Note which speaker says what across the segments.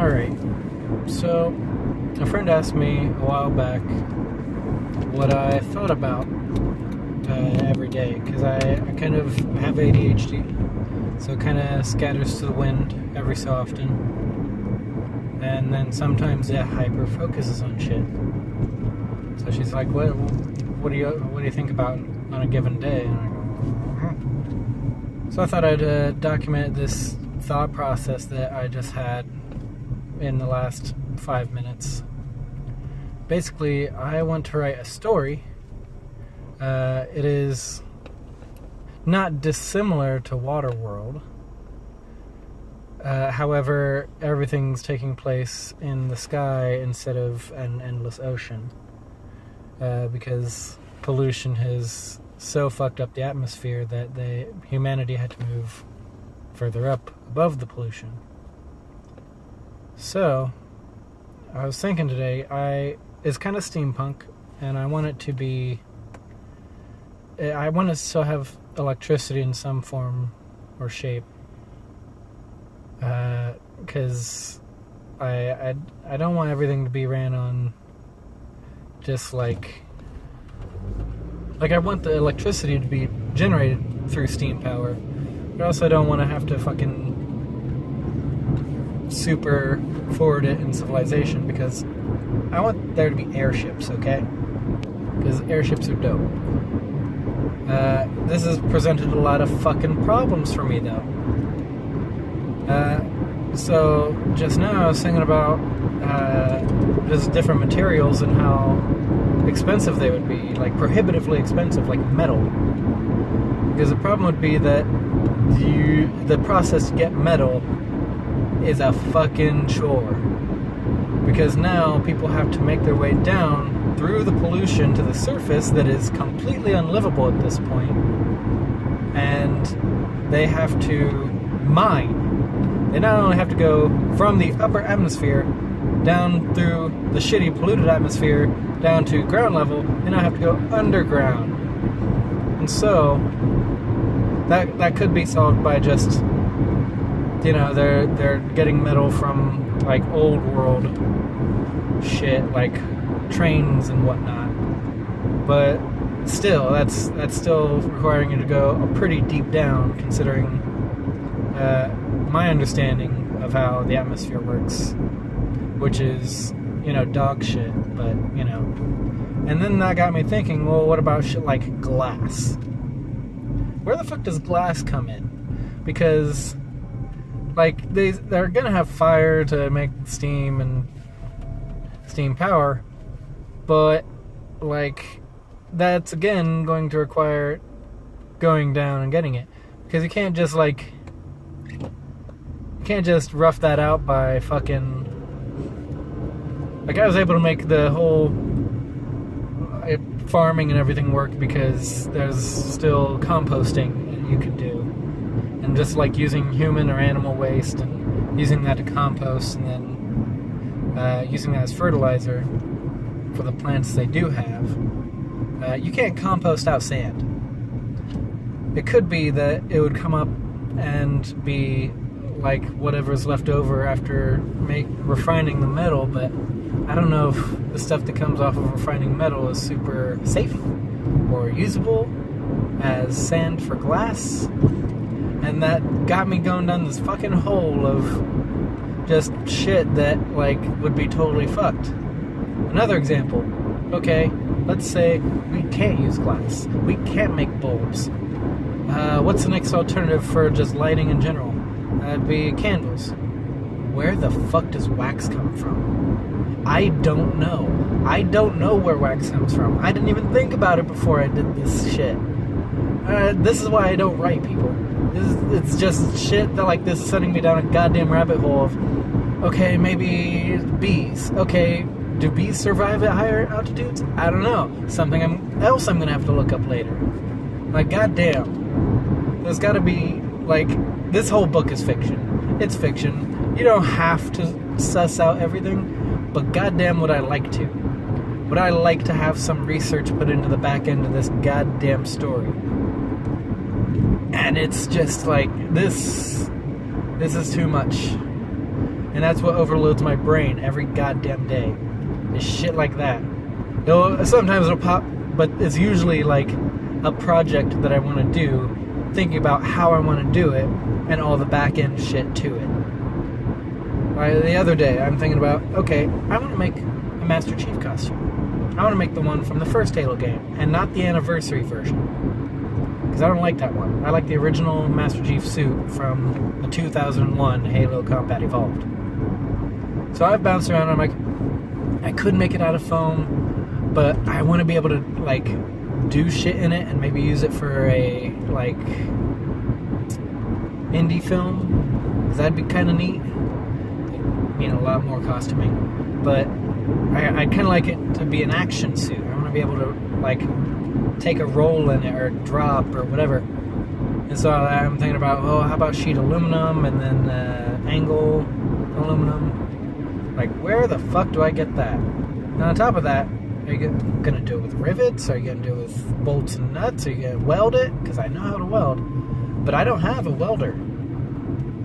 Speaker 1: Alright, so a friend asked me a while back what I thought about every day, because I kind of have ADHD, so it kind of scatters to the wind every so often, and then sometimes it hyper focuses on shit. So she's like, what do you think about on a given day? And I go, So I thought I'd document this thought process that I just had in the last 5 minutes. Basically, I want to write a story. It is not dissimilar to Waterworld. However, everything's taking place in the sky instead of an endless ocean. Because pollution has so fucked up the atmosphere that humanity had to move further up above the pollution. So, I was thinking today, it's kind of steampunk, and I want it to be, I want to still have electricity in some form or shape, because I don't want everything to be ran on just like I want the electricity to be generated through steam power, but also I don't want to have to fucking super forward it in civilization, because I want there to be airships, okay? Because airships are dope. This has presented a lot of fucking problems for me, though. So just now I was thinking about just different materials and how expensive they would be, like prohibitively expensive, like metal. Because the problem would be that the process to get metal is a fucking chore. Because now people have to make their way down through the pollution to the surface that is completely unlivable at this point. And they have to mine. They not only have to go from the upper atmosphere down through the shitty polluted atmosphere down to ground level, they now have to go underground. And so that could be solved by just, they're getting metal from like old world shit, like trains and whatnot. But still, that's still requiring you to go a pretty deep down, considering my understanding of how the atmosphere works, which is, dog shit, but, And then that got me thinking, well, what about shit like glass? Where the fuck does glass come in? Because, like, they're gonna have fire to make steam and steam power, but, like, that's, again, going to require going down and getting it. Because you can't just, rough that out by fucking... Like, I was able to make the whole farming and everything work because there's still composting that you could do. And just, like, using human or animal waste and using that to compost and then using that as fertilizer for the plants they do have. You can't compost out sand. It could be that it would come up and be like whatever's left over after refining the metal, but I don't know if the stuff that comes off of refining metal is super safe or usable as sand for glass. And that got me going down this fucking hole of just shit that, like, would be totally fucked. Another example. Okay, let's say we can't use glass. We can't make bulbs. What's the next alternative for just lighting in general? That'd be candles. Where the fuck does wax come from? I don't know. I don't know where wax comes from. I didn't even think about it before I did this shit. This is why I don't write, people. It's just shit that, like, this is sending me down a goddamn rabbit hole of, okay, maybe bees. Okay, do bees survive at higher altitudes? I don't know. Something else I'm gonna have to look up later. Like, goddamn. There's gotta be, like, this whole book is fiction. It's fiction. You don't have to suss out everything, but goddamn would I like to. Would I like to have some research put into the back end of this goddamn story? And it's just like, this is too much. And that's what overloads my brain every goddamn day. Is shit like that. Sometimes it'll pop, but it's usually like a project that I want to do, thinking about how I want to do it, and all the back end shit to it. The other day, I'm thinking about, okay, I want to make a Master Chief costume. I want to make the one from the first Halo game, and not the anniversary version. Because I don't like that one. I like the original Master Chief suit from the 2001 Halo Combat Evolved. So I've bounced around, and I'm like, I could make it out of foam, but I want to be able to, like, do shit in it and maybe use it for a, like, indie film. Because that'd be kind of neat. You know, a lot more costuming. But I'd kind of like it to be an action suit. I want to be able to, like, take a roll in it or drop or whatever. And so I'm thinking about, how about sheet aluminum and then angle aluminum? Like, where the fuck do I get that? And on top of that, are you going to do it with rivets? Are you going to do it with bolts and nuts? Are you going to weld it? Because I know how to weld. But I don't have a welder.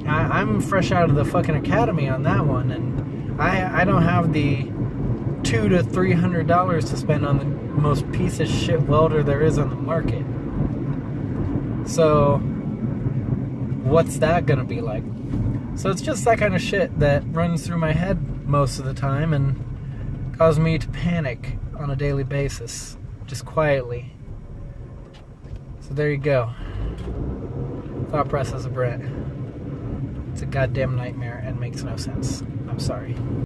Speaker 1: I'm fresh out of the fucking academy on that one, and I don't have the $200 to $300 to spend on the most piece of shit welder there is on the market. So, what's that gonna be like? So it's just that kind of shit that runs through my head most of the time and causes me to panic on a daily basis, just quietly. So there you go. Thought process of Brent. It's a goddamn nightmare and makes no sense. I'm sorry.